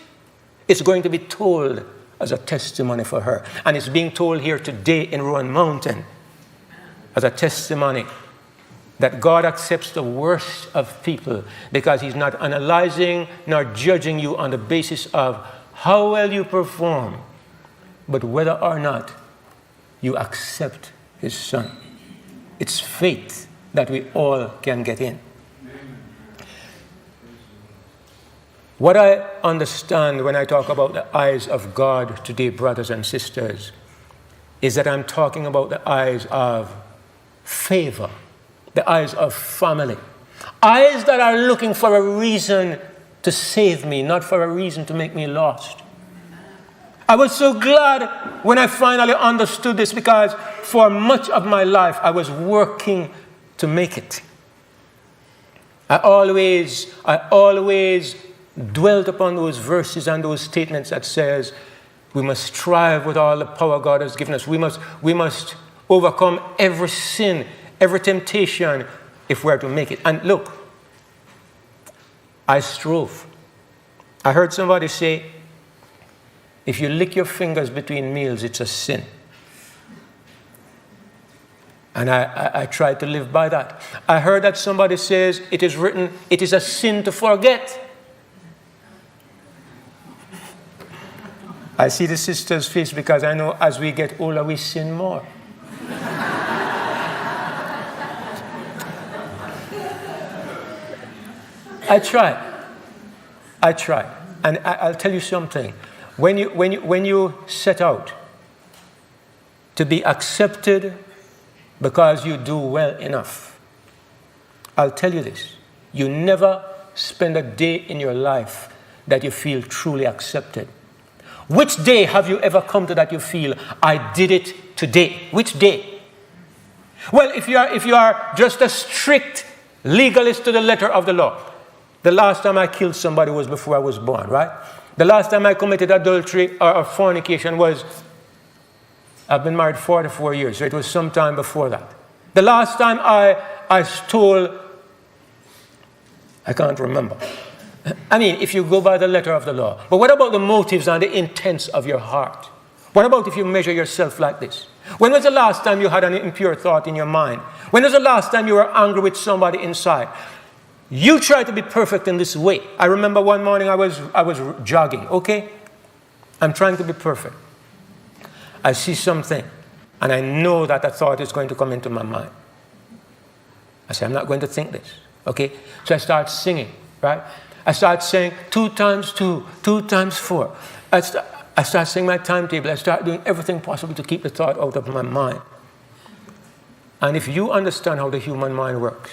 it's going to be told as a testimony for her. And it's being told here today in Rowan Mountain as a testimony that God accepts the worst of people because he's not analyzing nor judging you on the basis of how well you perform, but whether or not you accept his son. It's faith that we all can get in. What I understand when I talk about the eyes of God today, brothers and sisters, is that I'm talking about the eyes of favor, the eyes of family, eyes that are looking for a reason to save me, not for a reason to make me lost. I was so glad when I finally understood this because for much of my life I was working to make it. I always dwelt upon those verses and those statements that says we must strive with all the power God has given us. We must overcome every sin, every temptation if we're to make it. And look, I strove. I heard somebody say, if you lick your fingers between meals, it's a sin. And I try to live by that. I heard that somebody says it is written, it is a sin to forget. I see the sister's face because I know as we get older, we sin more. I try. And I'll tell you something. When you set out to be accepted because you do well enough, I'll tell you this. You never spend a day in your life that you feel truly accepted. Which day have you ever come to that you feel, I did it today? Which day? Well, if you are just a strict legalist to the letter of the law, the last time I killed somebody was before I was born, right? The last time I committed adultery or fornication was, I've been married 44 years, so it was sometime before that. The last time I stole, I can't remember. I mean, if you go by the letter of the law. But what about the motives and the intents of your heart? What about if you measure yourself like this? When was the last time you had an impure thought in your mind? When was the last time you were angry with somebody inside? You try to be perfect in this way. I remember one morning I was jogging, okay? I'm trying to be perfect. I see something, and I know that a thought is going to come into my mind. I say, I'm not going to think this, okay? So I start singing, right? I start saying 2 times 2, 2 times 4. I start saying my timetable. I start doing everything possible to keep the thought out of my mind. And if you understand how the human mind works,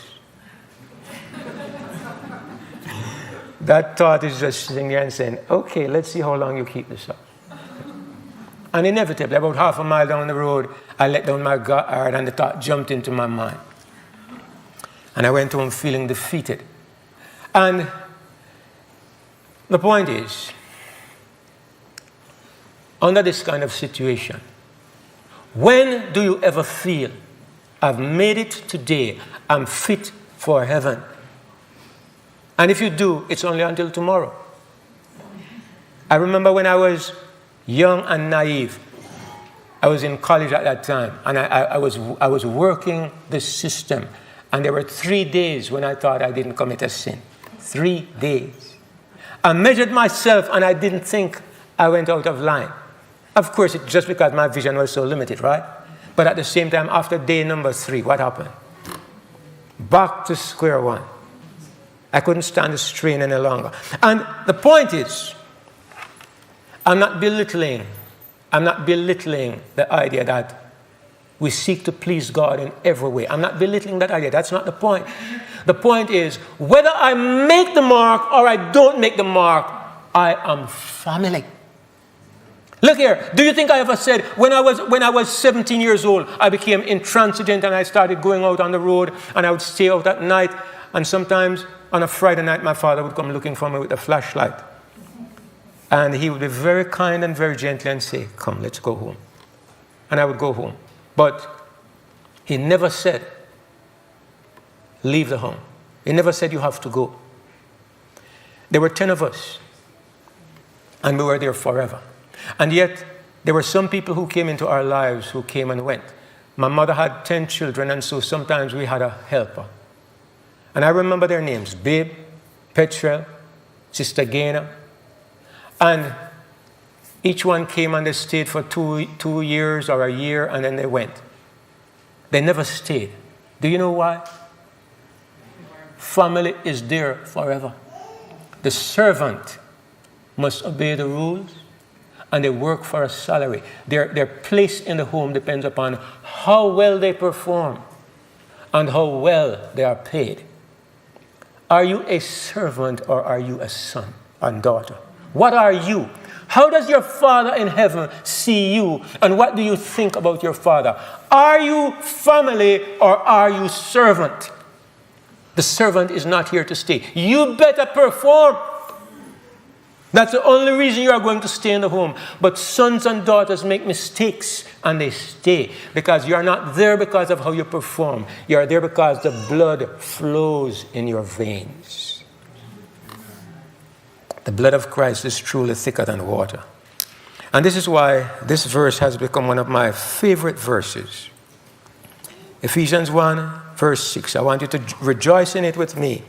that thought is just sitting there and saying, okay, let's see how long you keep this up. And inevitably, about half a mile down the road, I let down my guard and the thought jumped into my mind. And I went home feeling defeated. And the point is, under this kind of situation, when do you ever feel, I've made it today, I'm fit for heaven? And if you do, it's only until tomorrow. I remember when I was young and naive. I was in college at that time, and I was working the system. And there were 3 days when I thought I didn't commit a sin. 3 days. I measured myself, and I didn't think I went out of line. Of course, it's just because my vision was so limited, right? But at the same time, after day number 3, what happened? Back to square one. I couldn't stand the strain any longer. And the point is, I'm not belittling the idea that we seek to please God in every way. I'm not belittling that idea. That's not the point. The point is, whether I make the mark or I don't make the mark, I am family. Look here. Do you think I ever said, when I was 17 years old, I became intransigent and I started going out on the road and I would stay out at night, and sometimes on a Friday night, my father would come looking for me with a flashlight. And he would be very kind and very gentle and say, come, let's go home. And I would go home. But he never said, leave the home. He never said, you have to go. There were 10 of us. And we were there forever. And yet, there were some people who came into our lives who came and went. My mother had 10 children, and so sometimes we had a helper. And I remember their names, Babe, Petrel, Sister Gaina. And each one came and they stayed for 2 years or a year, and then they went. They never stayed. Do you know why? Family is there forever. The servant must obey the rules, and they work for a salary. Their place in the home depends upon how well they perform and how well they are paid. Are you a servant or are you a son and daughter? What are you? How does your Father in heaven see you? And what do you think about your Father? Are you family or are you servant? The servant is not here to stay. You better perform. That's the only reason you are going to stay in the home. But sons and daughters make mistakes and they stay because you are not there because of how you perform. You are there because the blood flows in your veins. The blood of Christ is truly thicker than water. And this is why this verse has become one of my favorite verses. Ephesians 1, verse 6. I want you to rejoice in it with me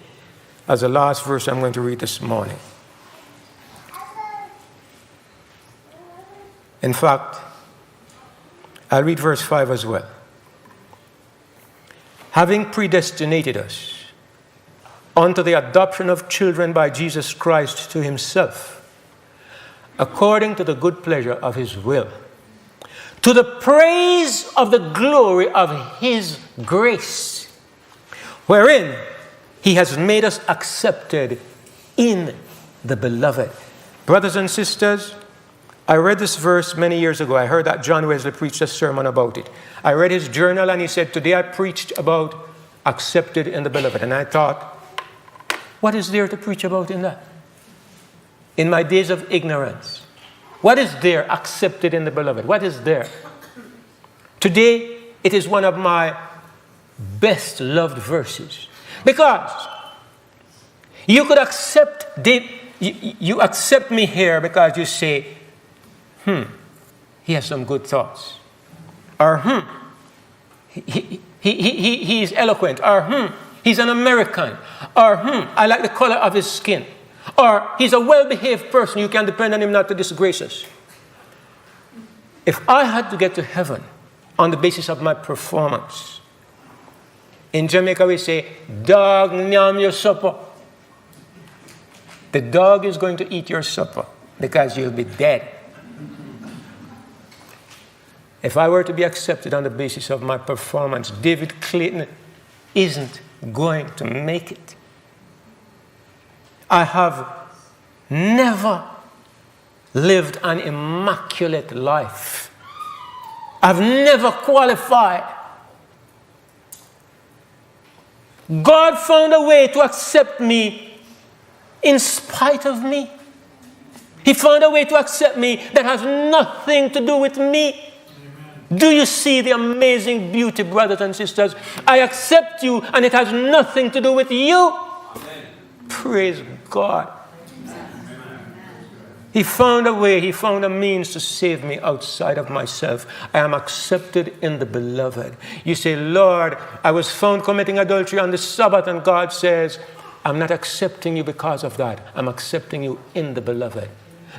as the last verse I'm going to read this morning. In fact, I'll read verse 5 as well. Having predestinated us unto the adoption of children by Jesus Christ to himself, according to the good pleasure of his will, to the praise of the glory of his grace, wherein he has made us accepted in the beloved. Brothers and sisters, I read this verse many years ago. I heard that John Wesley preached a sermon about it. I read his journal and he said, today I preached about accepted in the beloved. And I thought, what is there to preach about in that? In my days of ignorance, what is there accepted in the beloved? What is there? Today, it is one of my best loved verses. Because you could accept, you accept me here because you say, he has some good thoughts. Or, he is eloquent. Or, he's an American. Or, I like the color of his skin. Or, he's a well-behaved person. You can depend on him not to disgrace us. If I had to get to heaven on the basis of my performance, in Jamaica we say, dog nyam your supper. The dog is going to eat your supper because you'll be dead. If I were to be accepted on the basis of my performance, Dejvid Klejton isn't going to make it. I have never lived an immaculate life. I've never qualified. God found a way to accept me in spite of me. He found a way to accept me that has nothing to do with me. Do you see the amazing beauty, brothers and sisters? I accept you, and it has nothing to do with you. Amen. Praise God. Amen. He found a way, he found a means to save me outside of myself. I am accepted in the beloved. You say, Lord, I was found committing adultery on the Sabbath, and God says, I'm not accepting you because of that. I'm accepting you in the beloved.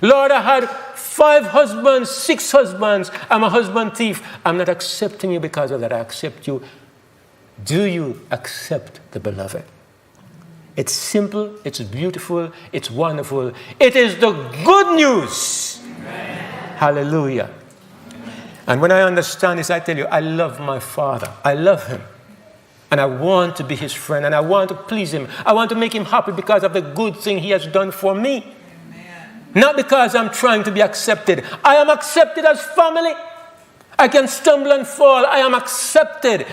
Lord, I had 5 husbands, 6 husbands. I'm a husband thief. I'm not accepting you because of that. I accept you. Do you accept the beloved? It's simple. It's beautiful. It's wonderful. It is the good news. Amen. Hallelujah. And when I understand this, I tell you, I love my Father. I love him. And I want to be his friend. And I want to please him. I want to make him happy because of the good thing he has done for me. Not because I'm trying to be accepted. I am accepted as family. I can stumble and fall. I am accepted.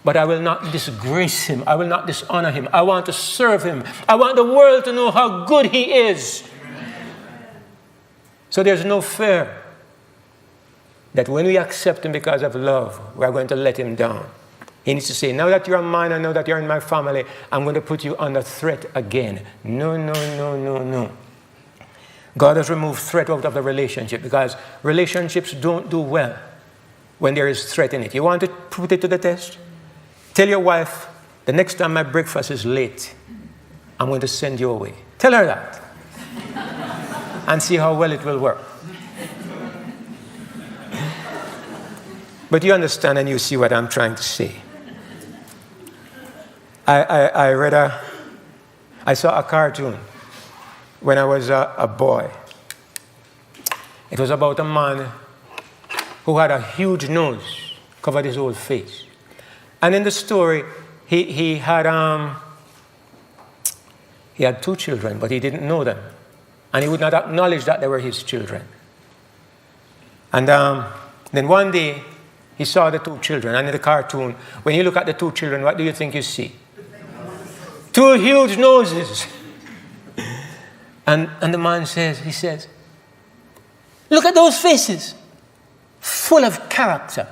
But I will not disgrace him. I will not dishonor him. I want to serve him. I want the world to know how good he is. So there's no fear that when we accept him because of love, we are going to let him down. He needs to say, now that you're mine, I know that you're in my family, I'm going to put you under threat again. No, no, no, no, no. God has removed threat out of the relationship because relationships don't do well when there is threat in it. You want to put it to the test? Tell your wife, the next time my breakfast is late, I'm going to send you away. Tell her that. And see how well it will work. But you understand and you see what I'm trying to say. I saw a cartoon when I was a boy. It was about a man who had a huge nose, covered his whole face. And in the story, he had 2 children, but he didn't know them. And he would not acknowledge that they were his children. And then one day, he saw the 2 children. And in the cartoon, when you look at the 2 children, what do you think you see? 2 huge noses. And the man says, look at those faces, full of character.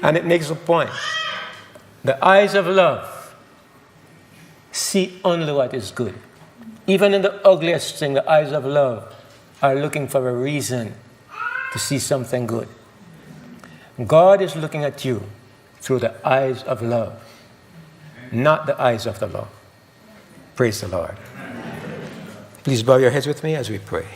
And it makes a point. The eyes of love see only what is good. Even in the ugliest thing, the eyes of love are looking for a reason to see something good. God is looking at you through the eyes of love, not the eyes of the law. Praise the Lord. Please bow your heads with me as we pray.